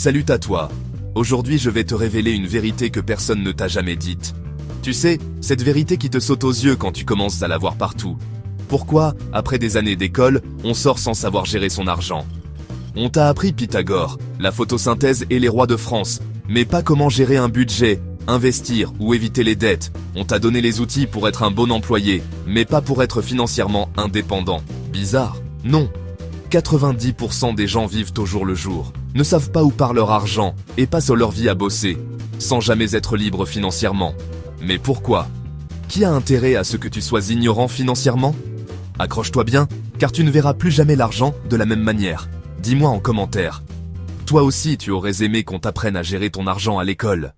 Salut à toi. Aujourd'hui je vais te révéler une vérité que personne ne t'a jamais dite. Tu sais, cette vérité qui te saute aux yeux quand tu commences à la voir partout. Pourquoi, après des années d'école, on sort sans savoir gérer son argent? On t'a appris Pythagore, la photosynthèse et les rois de France, mais pas comment gérer un budget, investir ou éviter les dettes. On t'a donné les outils pour être un bon employé, mais pas pour être financièrement indépendant. Bizarre, non. 90% des gens vivent au jour le jour, ne savent pas où part leur argent et passent leur vie à bosser, sans jamais être libres financièrement. Mais pourquoi? Qui a intérêt à ce que tu sois ignorant financièrement? Accroche-toi bien, car tu ne verras plus jamais l'argent de la même manière. Dis-moi en commentaire. Toi aussi tu aurais aimé qu'on t'apprenne à gérer ton argent à l'école.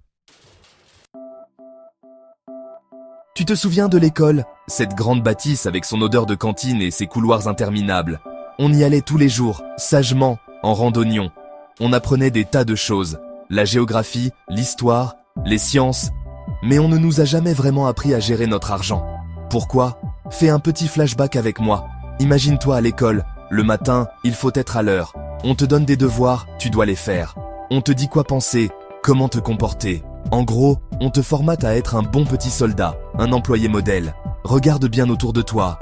Tu te souviens de l'école? Cette grande bâtisse avec son odeur de cantine et ses couloirs interminables. On y allait tous les jours, sagement, en randonnion. On apprenait des tas de choses. La géographie, l'histoire, les sciences. Mais on ne nous a jamais vraiment appris à gérer notre argent. Pourquoi? Fais un petit flashback avec moi. Imagine-toi à l'école. Le matin, il faut être à l'heure. On te donne des devoirs, tu dois les faire. On te dit quoi penser, comment te comporter. En gros, on te formate à être un bon petit soldat, un employé modèle. Regarde bien autour de toi.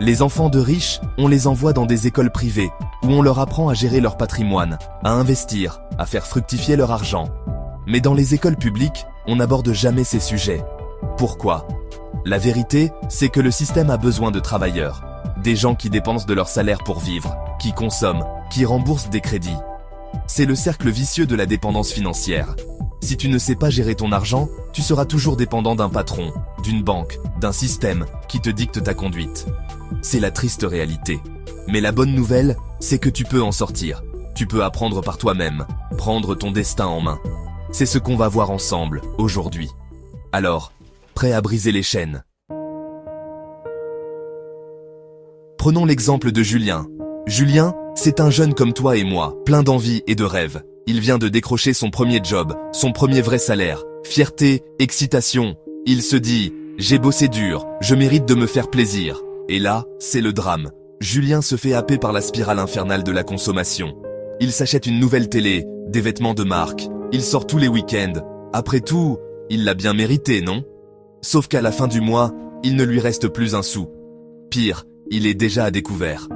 Les enfants de riches, on les envoie dans des écoles privées, où on leur apprend à gérer leur patrimoine, à investir, à faire fructifier leur argent. Mais dans les écoles publiques, on n'aborde jamais ces sujets. Pourquoi? La vérité, c'est que le système a besoin de travailleurs. Des gens qui dépensent de leur salaire pour vivre, qui consomment, qui remboursent des crédits. C'est le cercle vicieux de la dépendance financière. Si tu ne sais pas gérer ton argent, tu seras toujours dépendant d'un patron, d'une banque, d'un système qui te dicte ta conduite. C'est la triste réalité. Mais la bonne nouvelle, c'est que tu peux en sortir. Tu peux apprendre par toi-même, prendre ton destin en main. C'est ce qu'on va voir ensemble, aujourd'hui. Alors, prêt à briser les chaînes? Prenons l'exemple de Julien. Julien, c'est un jeune comme toi et moi, plein d'envie et de rêves. Il vient de décrocher son premier job, son premier vrai salaire. Fierté, excitation. Il se dit « J'ai bossé dur, je mérite de me faire plaisir ». Et là, c'est le drame. Julien se fait happer par la spirale infernale de la consommation. Il s'achète une nouvelle télé, des vêtements de marque. Il sort tous les week-ends. Après tout, il l'a bien mérité, non? Sauf qu'à la fin du mois, il ne lui reste plus un sou. Pire, il est déjà à découvert.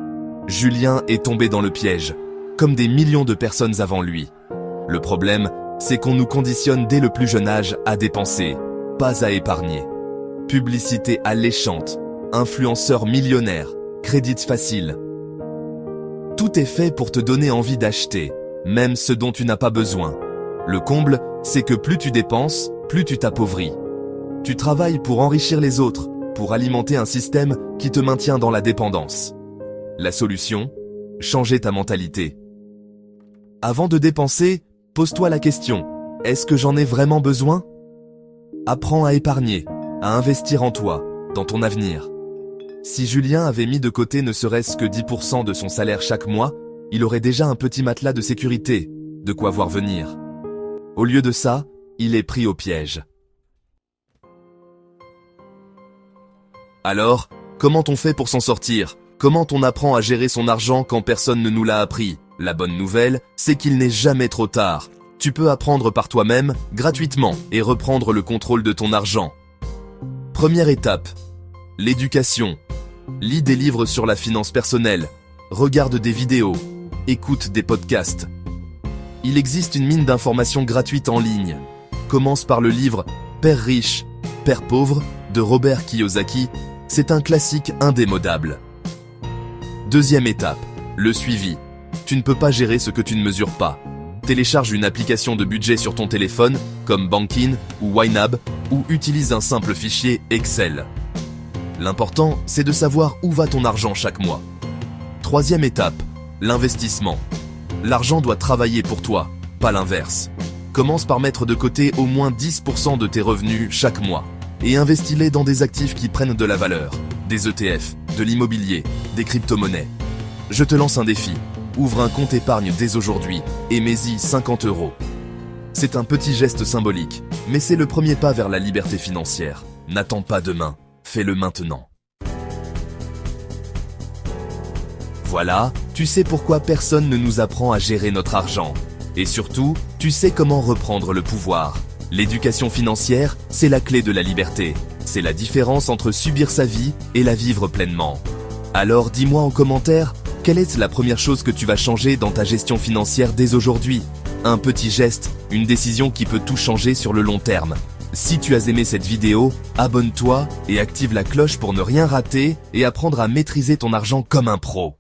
Julien est tombé dans le piège, comme des millions de personnes avant lui. Le problème, c'est qu'on nous conditionne dès le plus jeune âge à dépenser, pas à épargner. Publicité alléchante, influenceurs millionnaires, crédits faciles. Tout est fait pour te donner envie d'acheter, même ce dont tu n'as pas besoin. Le comble, c'est que plus tu dépenses, plus tu t'appauvris. Tu travailles pour enrichir les autres, pour alimenter un système qui te maintient dans la dépendance. La solution? Changer ta mentalité. Avant de dépenser, pose-toi la question, est-ce que j'en ai vraiment besoin? Apprends à épargner, à investir en toi, dans ton avenir. Si Julien avait mis de côté ne serait-ce que 10% de son salaire chaque mois, il aurait déjà un petit matelas de sécurité, de quoi voir venir. Au lieu de ça, il est pris au piège. Alors, comment on fait pour s'en sortir? Comment on apprend à gérer son argent quand personne ne nous l'a appris? La bonne nouvelle, c'est qu'il n'est jamais trop tard. Tu peux apprendre par toi-même, gratuitement, et reprendre le contrôle de ton argent. Première étape, l'éducation. Lis des livres sur la finance personnelle, regarde des vidéos, écoute des podcasts. Il existe une mine d'informations gratuites en ligne. Commence par le livre « Père riche, Père pauvre » de Robert Kiyosaki. C'est un classique indémodable. Deuxième étape, le suivi. Tu ne peux pas gérer ce que tu ne mesures pas. Télécharge une application de budget sur ton téléphone, comme Bankin ou YNAB, ou utilise un simple fichier Excel. L'important, c'est de savoir où va ton argent chaque mois. Troisième étape, l'investissement. L'argent doit travailler pour toi, pas l'inverse. Commence par mettre de côté au moins 10% de tes revenus chaque mois et investis-les dans des actifs qui prennent de la valeur, des ETF, de l'immobilier, des crypto-monnaies. Je te lance un défi. Ouvre un compte épargne dès aujourd'hui et mets-y 50 €. C'est un petit geste symbolique, mais c'est le premier pas vers la liberté financière. N'attends pas demain, fais-le maintenant. Voilà, tu sais pourquoi personne ne nous apprend à gérer notre argent. Et surtout, tu sais comment reprendre le pouvoir. L'éducation financière, c'est la clé de la liberté. C'est la différence entre subir sa vie et la vivre pleinement. Alors dis-moi en commentaire, quelle est la première chose que tu vas changer dans ta gestion financière dès aujourd'hui? Un petit geste, une décision qui peut tout changer sur le long terme. Si tu as aimé cette vidéo, abonne-toi et active la cloche pour ne rien rater et apprendre à maîtriser ton argent comme un pro.